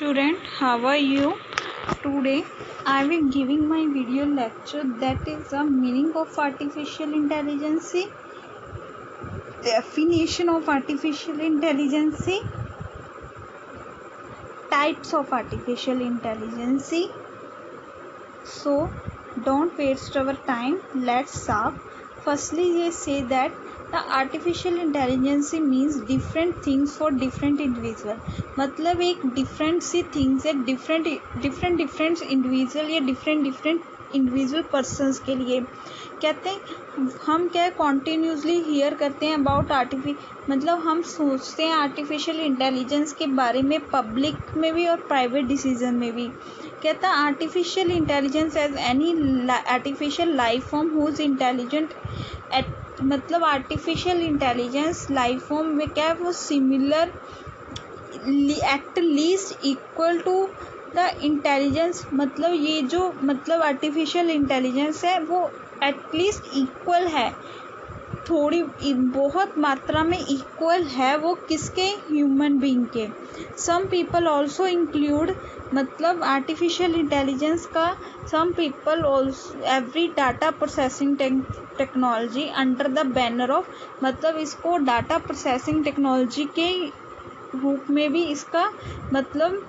Student, how are you? Today I will giving my video lecture that is the meaning of artificial intelligence, definition of artificial intelligence, types of artificial intelligence. So don't waste our time. Let's start. Firstly, they say that the artificial intelligence means different things for different individual. मतलब एक different सी things है different individual या different individual persons के लिए कहते हैं. हम क्या कॉन्टीन्यूसली हियर करते हैं अबाउट मतलब हम सोचते हैं आर्टिफिशियल इंटेलिजेंस के बारे में पब्लिक में भी और प्राइवेट डिसीजन में भी. कहता है artificial intelligence as any artificial life form whose intelligent मतलब आर्टिफिशियल इंटेलिजेंस लाइफ फॉर्म में क्या है वो similar at least equal to the intelligence. मतलब ये जो मतलब आर्टिफिशियल इंटेलिजेंस है वो एटलीस्ट इक्वल है, थोड़ी बहुत मात्रा में इक्वल है वो किसके, ह्यूमन बीइंग के. सम पीपल ऑल्सो इंक्लूड मतलब आर्टिफिशियल इंटेलिजेंस का some people also every data processing technology under the banner of मतलब इसको डाटा प्रोसेसिंग टेक्नोलॉजी के रूप में भी इसका मतलब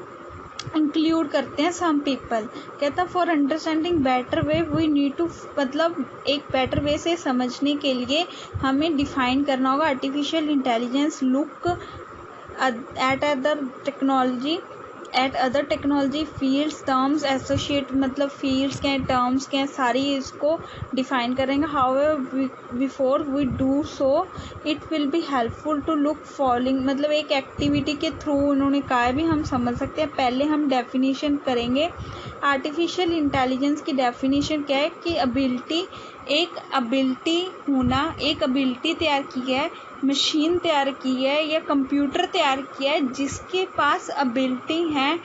इंक्लूड करते हैं सम पीपल. कहता for understanding better way we need to मतलब एक बेटर वे से समझने के लिए हमें डिफाइन करना होगा artificial intelligence look at other technology fields terms associate मतलब फील्ड्स के टर्म्स के सारी इसको डिफाइन करेंगे. However before we do so it will be helpful to look following मतलब एक एक्टिविटी के थ्रू उन्होंने कहा भी हम समझ सकते हैं. पहले हम डेफिनेशन करेंगे. आर्टिफिशियल इंटेलिजेंस की डेफिनेशन क्या है कि एक एबिलिटी तैयार की है, मशीन तैयार की है या कंप्यूटर तैयार किया है जिसके पास एबिलिटी है.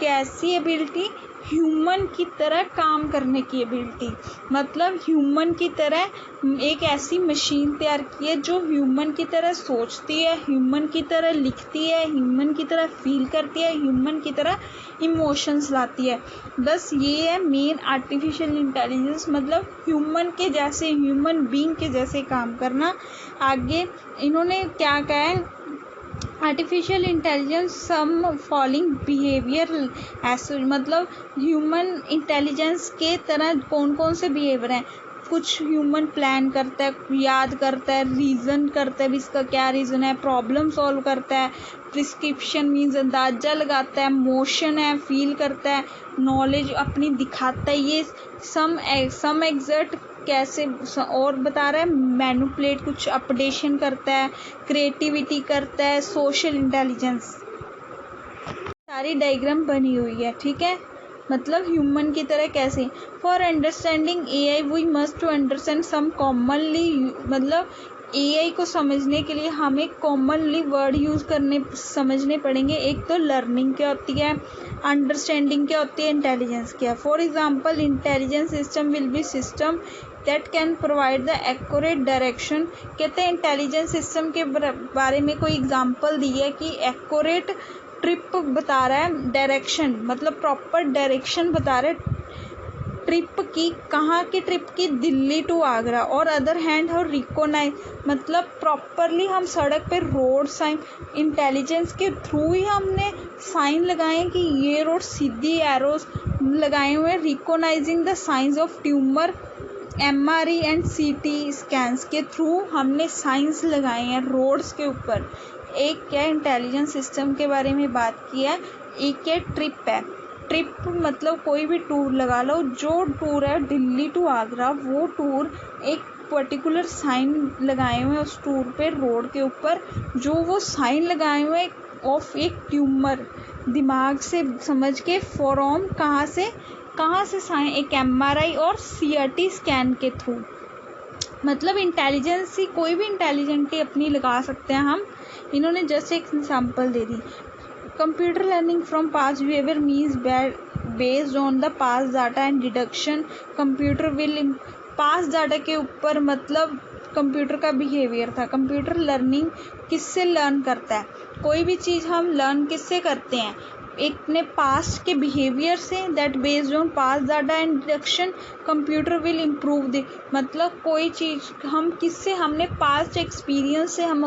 कैसी एबिलिटी, ह्यूमन की तरह काम करने की एबिलिटी. मतलब ह्यूमन की तरह एक ऐसी मशीन तैयार की है जो ह्यूमन की तरह सोचती है, ह्यूमन की तरह लिखती है, ह्यूमन की तरह फील करती है, ह्यूमन की तरह इमोशंस लाती है. बस ये है मेन आर्टिफिशियल इंटेलिजेंस मतलब ह्यूमन के जैसे, ह्यूमन बीइंग के जैसे काम करना. आगे इन्होंने क्या कहा है, आर्टिफिशियल इंटेलिजेंस सम फॉलोइंग बिहेवियर ऐसे मतलब ह्यूमन इंटेलिजेंस के तरह कौन कौन से बिहेवियर हैं. कुछ ह्यूमन प्लान करता है, याद करता है, रीज़न करता है भी इसका क्या रीज़न है, प्रॉब्लम सॉल्व करता है, प्रिस्क्रिप्शन मीन्स अंदाज़ा लगाता है, मोशन है फील करता है, नॉलेज अपनी दिखाता है. ये सम एग्जर्ट कैसे और बता रहा है, मैनिपुलेट कुछ अपडेशन करता है, क्रिएटिविटी करता है, सोशल इंटेलिजेंस. सारी डायग्राम बनी हुई है, ठीक है. मतलब ह्यूमन की तरह कैसे. For understanding AI we must to understand some commonly मतलब एआई को समझने के लिए हमें कॉमनली वर्ड यूज़ समझने पड़ेंगे. एक तो लर्निंग क्या होती है, अंडरस्टैंडिंग क्या होती है, इंटेलिजेंस क्या. For example intelligence system will be system that can provide the accurate direction. कहते हैं इंटेलिजेंस सिस्टम के बारे में कोई एग्जांपल दी है कि एक्यूरेट ट्रिप बता रहा है, डायरेक्शन मतलब प्रॉपर डायरेक्शन बता रहा है ट्रिप की. कहाँ की ट्रिप की, दिल्ली टू आगरा. और अदर हैंड और रिकोनाइज मतलब प्रॉपरली हम सड़क पे रोड साइन इंटेलिजेंस के थ्रू ही हमने साइन लगाए कि ये रोड सीधी एरोस लगाए हुए. Recognising the signs of tumour MRI and CT scans के थ्रू हमने साइंस लगाए हैं रोड्स के ऊपर. एक क्या इंटेलिजेंस सिस्टम के बारे में बात की है. एक क्या ट्रिप है, ट्रिप मतलब कोई भी टूर लगा लो. जो टूर है दिल्ली टू आगरा वो टूर एक पर्टिकुलर साइन लगाए हुए हैं उस टूर पे रोड के ऊपर. जो वो साइन लगाए हुए ऑफ एक ट्यूमर दिमाग से समझ के फॉर्म कहाँ से साइन एक MRI और CT स्कैन के थ्रू. मतलब इंटेलिजेंस ही कोई भी इंटेलिजेंटी अपनी लगा सकते हैं हम. इन्होंने जस्ट एक example they the. Computer learning from past behaviour means based on the past data and deduction. Computer will past data के ऊपर मतलब कंप्यूटर का बिहेवियर था. कंप्यूटर लर्निंग किससे लर्न करता है? कोई भी चीज़ हम लर्न किससे करते हैं? अपने पास्ट के बिहेवियर से। That based on past data and deduction computer will improve the, मतलब कोई चीज़ हम किससे, हमने पास्ट एक्सपीरियंस से हम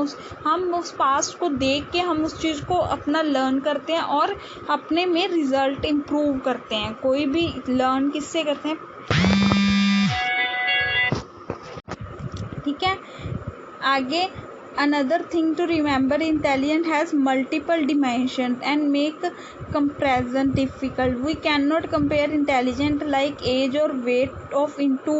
उस पास्ट को देख के हम उस चीज़ को अपना लर्न करते हैं और अपने में रिजल्ट इम्प्रूव करते हैं। कोई भी लर्न किससे करते हैं? ठीक है, आगे another thing to remember, intelligence has multiple dimensions and make comparison difficult. We cannot compare intelligence like age or weight of into,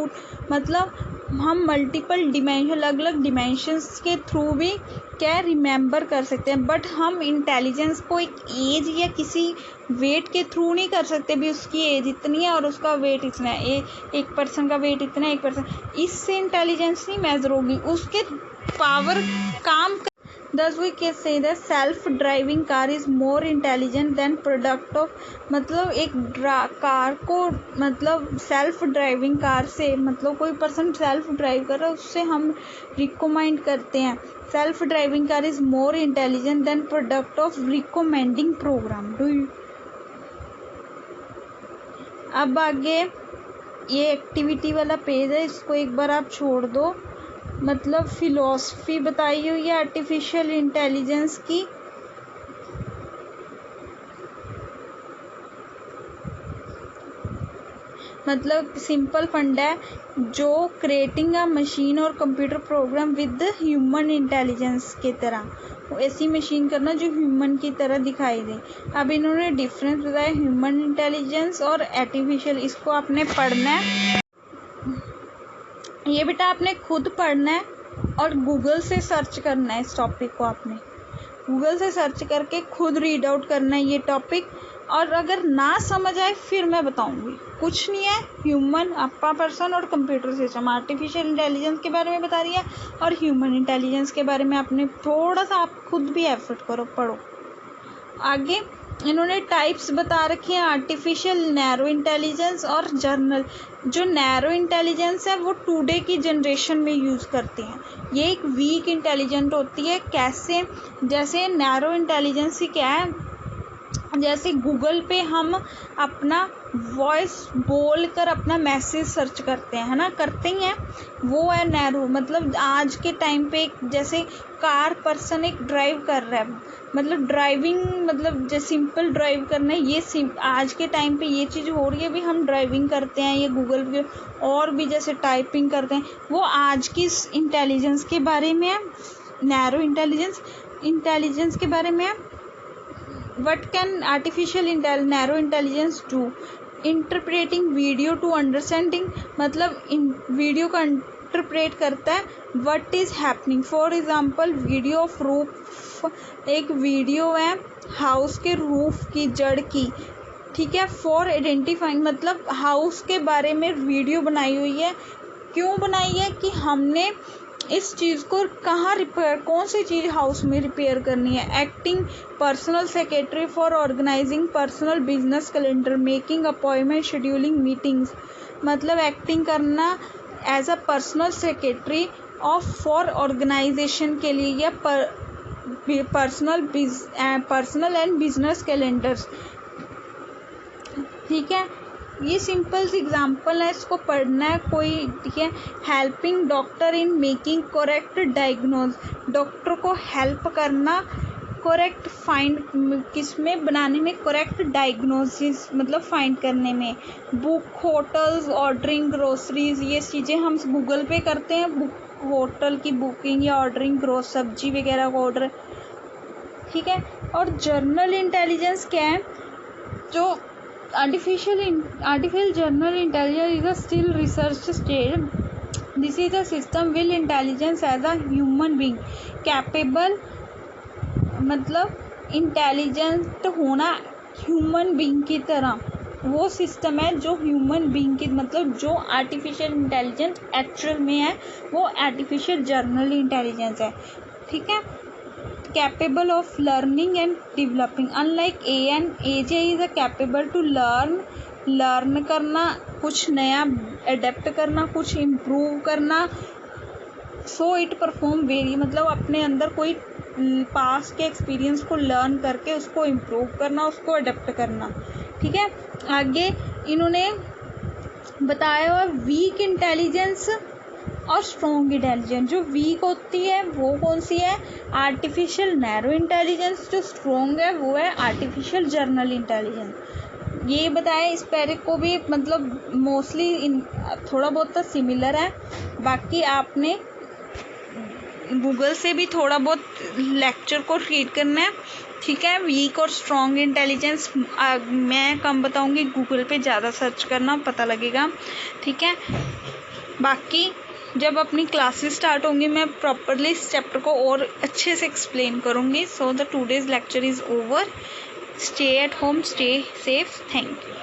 मतलब हम मल्टीपल डिमेंशन, अलग अलग डिमेंशंस के थ्रू भी क्या रिमेंबर कर सकते हैं, बट हम इंटेलिजेंस को एक एज या किसी वेट के थ्रू नहीं कर सकते भी उसकी एज इतनी है और उसका वेट इतना है, एक पर्सन का वेट इतना है, एक पर्सन, इससे इंटेलिजेंस नहीं मेजर होगी, उसके पावर काम। Thus we can say that self driving car is more intelligent than product of, मतलब एक कार को, मतलब सेल्फ ड्राइविंग कार से, मतलब कोई पर्सन सेल्फ ड्राइव कर रहा है उससे हम रिकमेंड करते हैं self driving car is more intelligent than product of recommending program. Do you? अब आगे ये एक्टिविटी वाला पेज है, इसको एक बार आप छोड़ दो। मतलब फिलॉसफी बताई हुई है आर्टिफिशियल इंटेलिजेंस की। मतलब सिंपल फंडा है, जो क्रिएटिंग अ मशीन और computer program with human intelligence के तरह, ऐसी मशीन करना जो ह्यूमन की तरह दिखाई दे। अब इन्होंने डिफरेंस बताया ह्यूमन इंटेलिजेंस और आर्टिफिशियल, इसको आपने पढ़ना है। ये बेटा आपने खुद पढ़ना है और गूगल से सर्च करना है, इस टॉपिक को आपने गूगल से सर्च करके खुद रीड आउट करना है ये टॉपिक। और अगर ना समझ आए फिर मैं बताऊंगी, कुछ नहीं है। ह्यूमन अप्पा पर्सन और कंप्यूटर सिस्टम, आर्टिफिशियल इंटेलिजेंस के बारे में बता रही है और ह्यूमन इंटेलिजेंस के बारे में आपने थोड़ा सा आप खुद भी एफर्ट करो, पढ़ो। आगे इन्होंने टाइप्स बता रखे हैं, आर्टिफिशियल, नैरो इंटेलिजेंस और जर्नल। जो नैरो इंटेलिजेंस है वो टुडे की जनरेशन में यूज़ करते हैं, ये एक वीक इंटेलिजेंट होती है। कैसे? जैसे नैरो इंटेलिजेंस ही क्या है, जैसे गूगल पे हम अपना वॉइस बोल कर अपना मैसेज सर्च करते हैं, है ना, करते ही हैं, वो है नैरो। मतलब आज के टाइम पे जैसे कार पर्सन एक ड्राइव कर रहा है, मतलब ड्राइविंग, मतलब जो सिंपल ड्राइव करना है, ये आज के टाइम पे ये चीज़ हो रही है भी, हम ड्राइविंग करते हैं, ये गूगल पे और भी जैसे टाइपिंग करते हैं, वो आज की इंटेलिजेंस के बारे में है, नैरो इंटेलिजेंस के बारे में है। What can artificial narrow intelligence do? Interpreting video to understanding, मतलब वीडियो को इंटरप्रेट करता है what is happening। For example video of roof, एक वीडियो है हाउस के रूफ की जड़ की, ठीक है। फॉर आइडेंटिफाइंग, मतलब हाउस के बारे में वीडियो बनाई हुई है। क्यों बनाई है? कि हमने इस चीज़ को कहाँ रिपेयर, कौन सी चीज़ हाउस में रिपेयर करनी है। Acting personal secretary for organizing personal business calendar, making appointment, scheduling meetings, मतलब एक्टिंग करना as a personal secretary of for organization के लिए, या पर्सनल एंड बिजनेस कैलेंडर्स, ठीक है। ये सिंपल सी एग्जांपल है, इसको पढ़ना है कोई, ठीक है। Helping doctor in making correct diagnose, doctor को हेल्प करना करेक्ट फाइंड, किसमें बनाने में, करेक्ट डायग्नोसिस, मतलब फाइंड करने में। बुक होटल्स, ऑर्डरिंग ग्रोसरीज, ये चीज़ें हम गूगल पे करते हैं, बुक होटल की बुकिंग या ऑर्डरिंग सब्जी वगैरह का ऑर्डर, ठीक है। और जर्नल इंटेलिजेंस क्या है? जो artificial general intelligence is a still research stage. This is a system will intelligence as a human being capable, मतलब इंटेलिजेंट होना ह्यूमन बीइंग की तरह, वो सिस्टम है जो ह्यूमन बीइंग की, मतलब जो आर्टिफिशियल इंटेलिजेंस एक्चुअल में है वो आर्टिफिशियल जर्नल इंटेलिजेंस है, ठीक है। capable of learning and developing, unlike AI and AJ is a capable to learn करना, कुछ नया अडेप्ट करना, कुछ इम्प्रूव करना। सो इट परफॉर्म वेरी, मतलब अपने अंदर कोई पास्ट के एक्सपीरियंस को लर्न करके उसको इम्प्रूव करना, उसको अडेप्ट करना। ठीक है, आगे इन्होंने बताया हुआ वीक इंटेलिजेंस और स्ट्रॉन्ग इंटेलिजेंस। जो वीक होती है वो कौन सी है? Artificial narrow intelligence. जो स्ट्रॉन्ग है वो है आर्टिफिशियल जर्नल इंटेलिजेंस। ये बताया। इस पैरे को भी मतलब मोस्टली थोड़ा बहुत तो सिमिलर है, बाकी आपने गूगल से भी थोड़ा बहुत लेक्चर को रीड करना है। ठीक है, वीक और स्ट्रॉन्ग इंटेलिजेंस मैं कम बताऊंगी, गूगल पे ज़्यादा सर्च करना, पता लगेगा। ठीक है, बाकी जब अपनी क्लासेस स्टार्ट होंगी मैं प्रॉपरली इस चैप्टर को और अच्छे से एक्सप्लेन करूँगी। So the today's lecture is over. Stay at home, stay safe. Thank you.